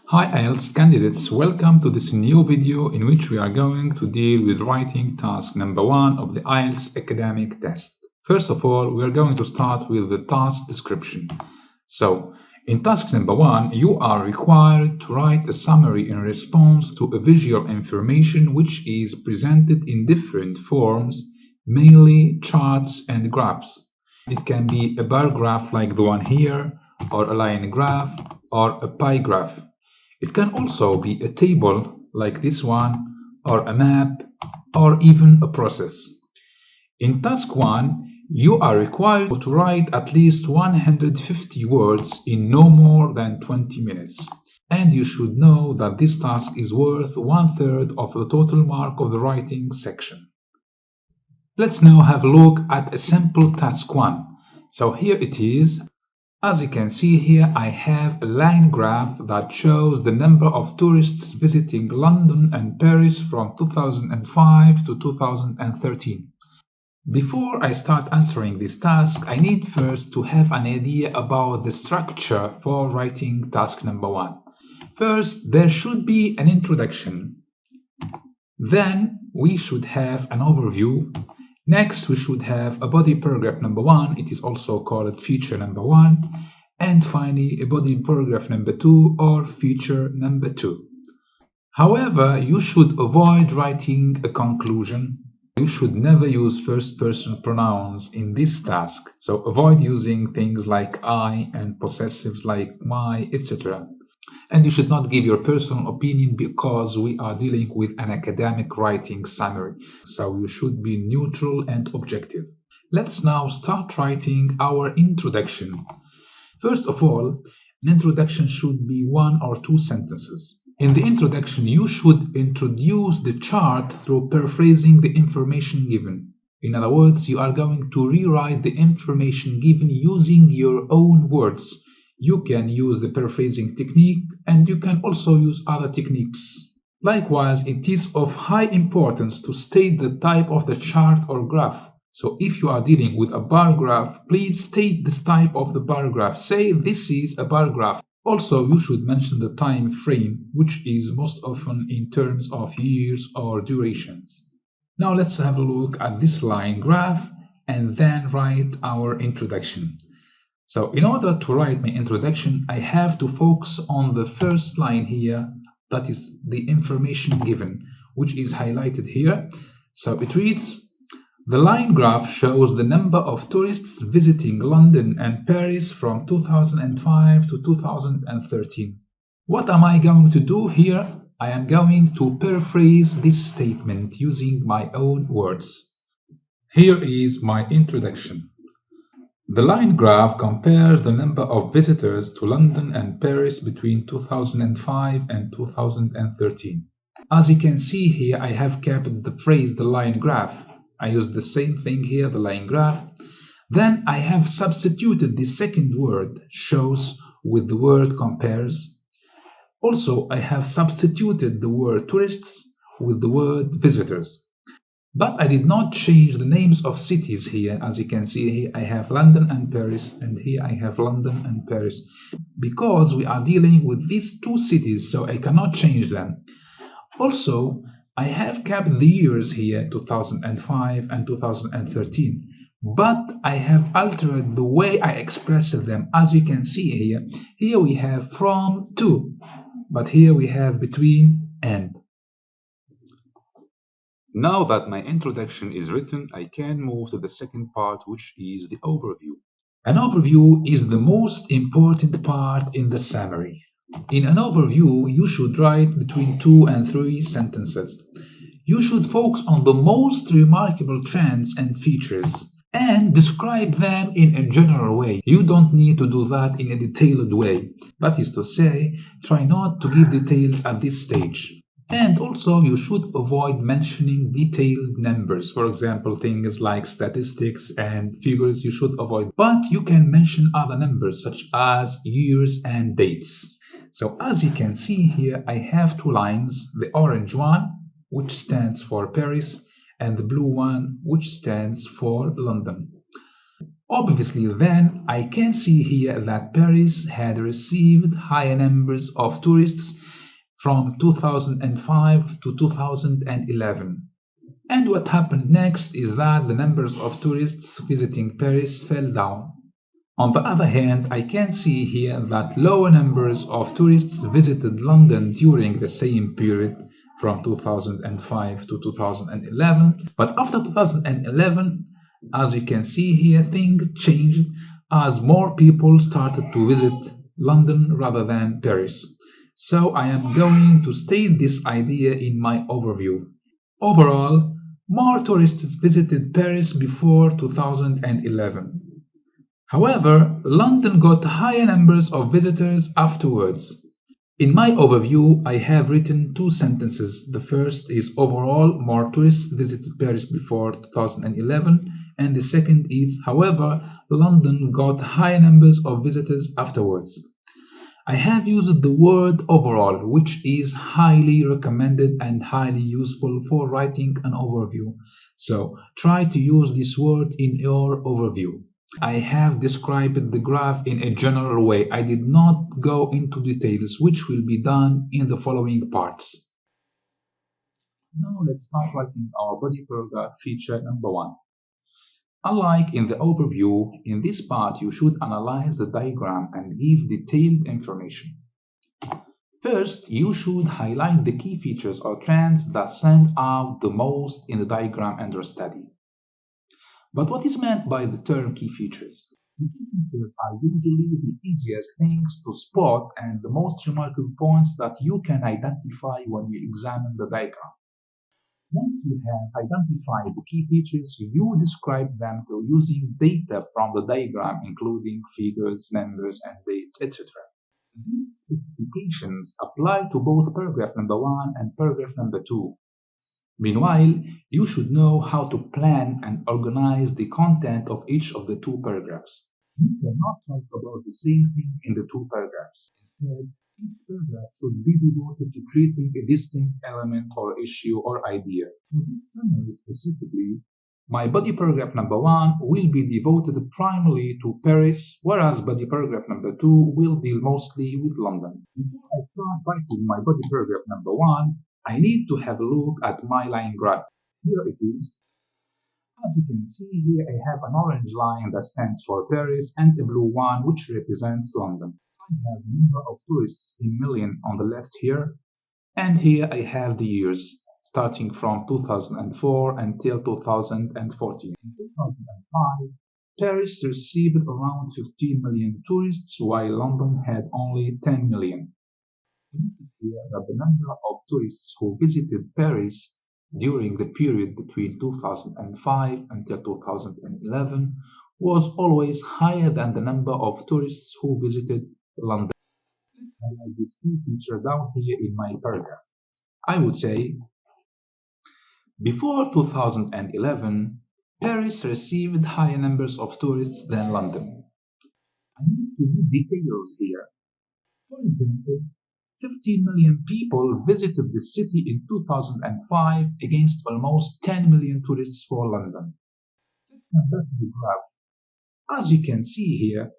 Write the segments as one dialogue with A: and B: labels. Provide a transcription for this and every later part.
A: Hi IELTS candidates, welcome to this new video in which we are going to deal with writing task number 1 of the IELTS Academic test. First of all, we are going to start with the task description. So, in task number 1, you are required to write a summary in response to a visual information which is presented in different forms, mainly charts and graphs. It can be a bar graph like the one here, or a line graph, or a pie graph. It can also be a table like this one, or a map, or even a process. In task 1, you are required to write at least 150 words in no more than 20 minutes. And you should know that this task is worth 1/3 of the total mark of the writing section. Let's now have a look at a simple task 1. So here it is. As you can see here, I have a line graph that shows the number of tourists visiting London and Paris from 2005 to 2013. Before I start answering this task, I need first to have an idea about the structure for writing task number 1. First, there should be an introduction. Then we should have an overview. Next, we should have a body paragraph number 1, it is also called feature number 1, and finally a body paragraph number 2 or feature number 2. However, you should avoid writing a conclusion. You should never use first-person pronouns in this task, so avoid using things like I and possessives like my, etc. And you should not give your personal opinion because we are dealing with an academic writing summary, so you should be neutral and objective. Let's now start writing our introduction. First of all, an introduction should be 1 or 2 sentences. In the introduction, you should introduce the chart through paraphrasing the information given. In other words, you are going to rewrite the information given using your own words. You can use the paraphrasing technique and you can also use other techniques. Likewise, it is of high importance to state the type of the chart or graph. So if you are dealing with a bar graph, please state this type of the bar graph. Say this is a bar graph. Also, you should mention the time frame, which is most often in terms of years or durations. Now let's have a look at this line graph and then write our introduction. So in order to write my introduction, I have to focus on the first line here, that is the information given, which is highlighted here. So it reads, the line graph shows the number of tourists visiting London and Paris from 2005 to 2013. What am I going to do here? I am going to paraphrase this statement using my own words. Here is my introduction. The line graph compares the number of visitors to London and Paris between 2005 and 2013. As you can see here, I have kept the phrase the line graph. I used the same thing here, the line graph. Then I have substituted the second word, shows, with the word compares. Also, I have substituted the word tourists with the word visitors. But I did not change the names of cities here. As you can see here, I have London and Paris, and here I have London and Paris, because we are dealing with these 2 cities, so I cannot change them. Also, I have kept the years here, 2005 and 2013, but I have altered the way I express them. As you can see here, here we have from to, but here we have between and. Now that my introduction is written, I can move to the second part, which is the overview. An overview is the most important part in the summary. In an overview, you should write between 2 and 3 sentences. You should focus on the most remarkable trends and features and describe them in a general way. You don't need to do that in a detailed way. That is to say, try not to give details at this stage. And also, you should avoid mentioning detailed numbers. For example, things like statistics and figures you should avoid. But you can mention other numbers such as years and dates. So as you can see here, I have 2 lines. The orange one, which stands for Paris, and the blue one, which stands for London. Obviously, then, I can see here that Paris had received higher numbers of tourists from 2005 to 2011. And what happened next is that the numbers of tourists visiting Paris fell down. On the other hand, I can see here that lower numbers of tourists visited London during the same period from 2005 to 2011. But after 2011, as you can see here, things changed as more people started to visit London rather than Paris. So I am going to state this idea in my overview. Overall, more tourists visited Paris before 2011. However, London got higher numbers of visitors afterwards. In my overview, I have written two sentences. The first is overall, more tourists visited Paris before 2011, and the second is, however, London got higher numbers of visitors afterwards. I have used the word overall, which is highly recommended and highly useful for writing an overview. So try to use this word in your overview. I have described the graph in a general way. I did not go into details, which will be done in the following parts. Now let's start writing our body paragraph feature number 1. Unlike in the overview, in this part you should analyze the diagram and give detailed information. First, you should highlight the key features or trends that stand out the most in the diagram under study. But what is meant by the term key features? The key features are usually the easiest things to spot and the most remarkable points that you can identify when you examine the diagram. Once you have identified the key features, you describe them through using data from the diagram, including figures, numbers, and dates, etc. These specifications apply to both paragraph number 1 and paragraph number 2. Meanwhile, you should know how to plan and organize the content of each of the two paragraphs. You cannot talk about the same thing in the two paragraphs. Instead, each paragraph should be devoted to treating a distinct element or issue or idea. For this summary specifically, my body paragraph number 1 will be devoted primarily to Paris, whereas body paragraph number 2 will deal mostly with London. Before I start writing my body paragraph number 1, I need to have a look at my line graph. Here it is. As you can see here, I have an orange line that stands for Paris and a blue one which represents London. I have the number of tourists in million on the left here, and here I have the years, starting from 2004 until 2014. In 2005, Paris received around 15 million tourists, while London had only 10 million. Notice here that the number of tourists who visited Paris during the period between 2005 until 2011 was always higher than the number of tourists who visited London. Let's highlight this key feature down here in my paragraph. I would say, before 2011, Paris received higher numbers of tourists than London. I need to give details here. For example, 15 million people visited the city in 2005 against almost 10 million tourists for London. Let's come back to the graph. As you can see here,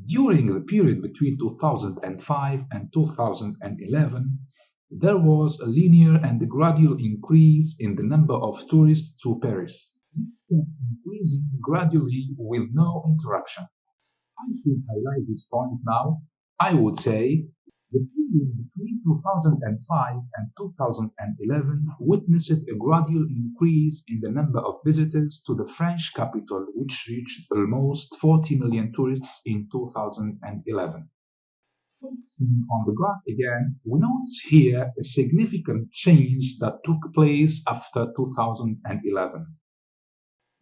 A: during the period between 2005 and 2011, there was a linear and gradual increase in the number of tourists to Paris, which kept increasing gradually with no interruption. I should highlight this point now. I would say the period between 2005 and 2011 witnessed a gradual increase in the number of visitors to the French capital, which reached almost 40 million tourists in 2011. Focusing on the graph again, we notice here a significant change that took place after 2011.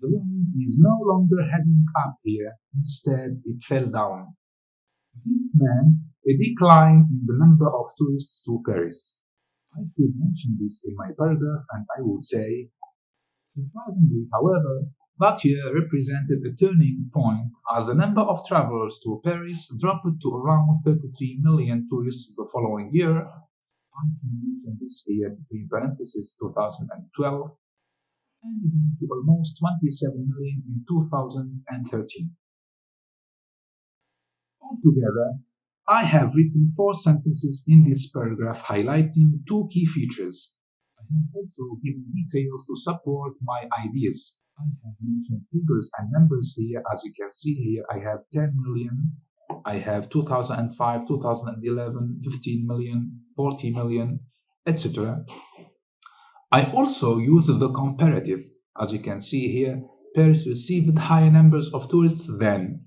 A: The line is no longer heading up here, instead it fell down. This meant a decline in the number of tourists to Paris. I should mention this in my paragraph and I would say, surprisingly, however, that year represented a turning point as the number of travelers to Paris dropped to around 33 million tourists the following year. I can mention this here between parentheses 2012 and again to almost 27 million in 2013. Altogether, I have written 4 sentences in this paragraph highlighting 2 key features. I have also given details to support my ideas. I have mentioned figures and numbers here. As you can see here, I have 10 million, I have 2005, 2011, 15 million, 40 million, etc. I also used the comparative. As you can see here, Paris received higher numbers of tourists than.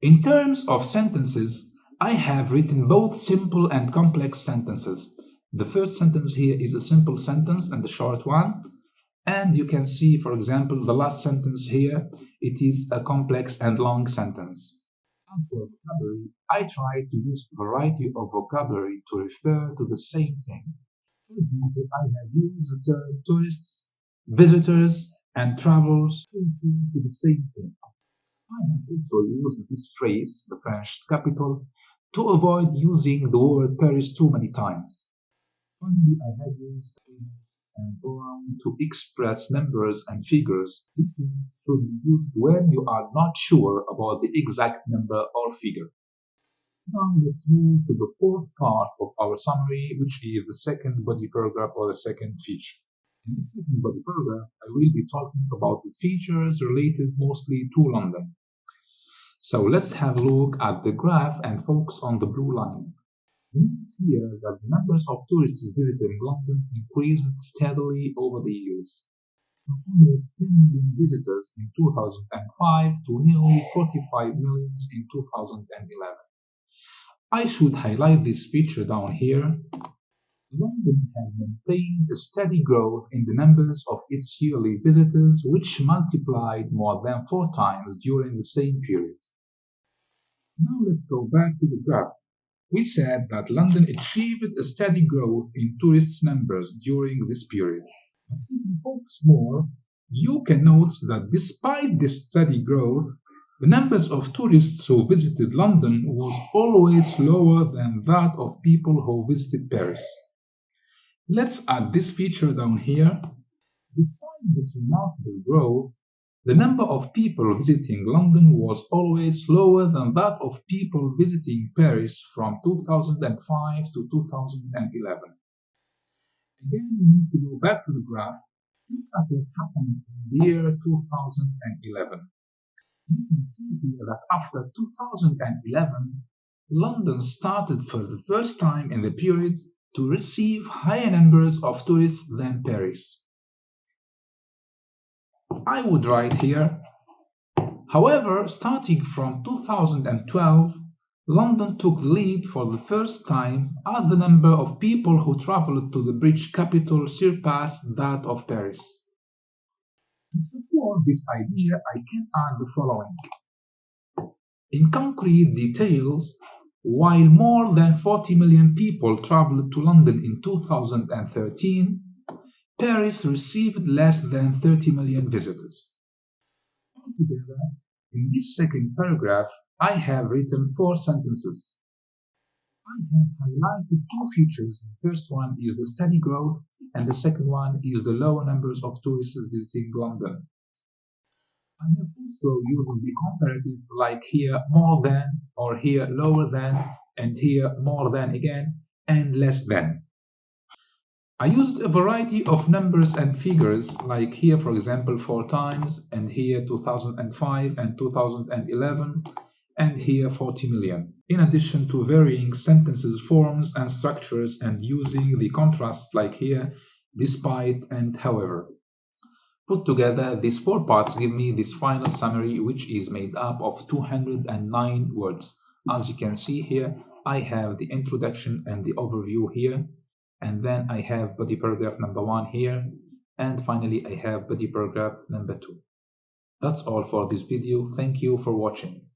A: In terms of sentences, I have written both simple and complex sentences. The first sentence here is a simple sentence and a short one. And you can see, for example, the last sentence here, it is a complex and long sentence. As for vocabulary, I try to use a variety of vocabulary to refer to the same thing. For example, I have used the term tourists, visitors, and travelers to refer to the same thing. I have also used this phrase, the French capital, to avoid using the word Paris too many times. Finally, I have used almost and around to express numbers and figures. This terms should be used when you are not sure about the exact number or figure. Now let's move to the fourth part of our summary, which is the second body paragraph or the second feature. In the second body paragraph, I will be talking about the features related mostly to London. So let's have a look at the graph and focus on the blue line. Notice here that the numbers of tourists visiting London increased steadily over the years, from almost 10 million visitors in 2005 to nearly 45 million in 2011. I should highlight this feature down here. London has maintained a steady growth in the numbers of its yearly visitors, which multiplied more than 4 times during the same period. Now let's go back to the graph. We said that London achieved a steady growth in tourists' numbers during this period. But if you focus more, you can notice that despite this steady growth, the numbers of tourists who visited London was always lower than that of people who visited Paris. Let's add this feature down here. Despite this remarkable growth, the number of people visiting London was always lower than that of people visiting Paris from 2005 to 2011. Again, we need to go back to the graph. Look at what happened in the year 2011. You can see here that after 2011, London started for the first time in the period to receive higher numbers of tourists than Paris. I would write here, however, starting from 2012, London took the lead for the first time as the number of people who traveled to the British capital surpassed that of Paris. To support this idea, I can add the following. In concrete details, while more than 40 million people traveled to London in 2013, Paris received less than 30 million visitors. Altogether, in this second paragraph, I have written 4 sentences. I have highlighted 2 features. The first one is the steady growth, and the second one is the lower numbers of tourists visiting London. I have also used the comparative, like here more than, or here lower than, and here more than again, and less than. I used a variety of numbers and figures, like here for example 4 times, and here 2005 and 2011, and here 40 million, in addition to varying sentences forms and structures and using the contrasts like here, despite and however. Put together, these 4 parts give me this final summary, which is made up of 209 words. As you can see here, I have the introduction and the overview here, and then I have body paragraph number 1 here, and finally I have body paragraph number 2. That's all for this video. Thank you for watching.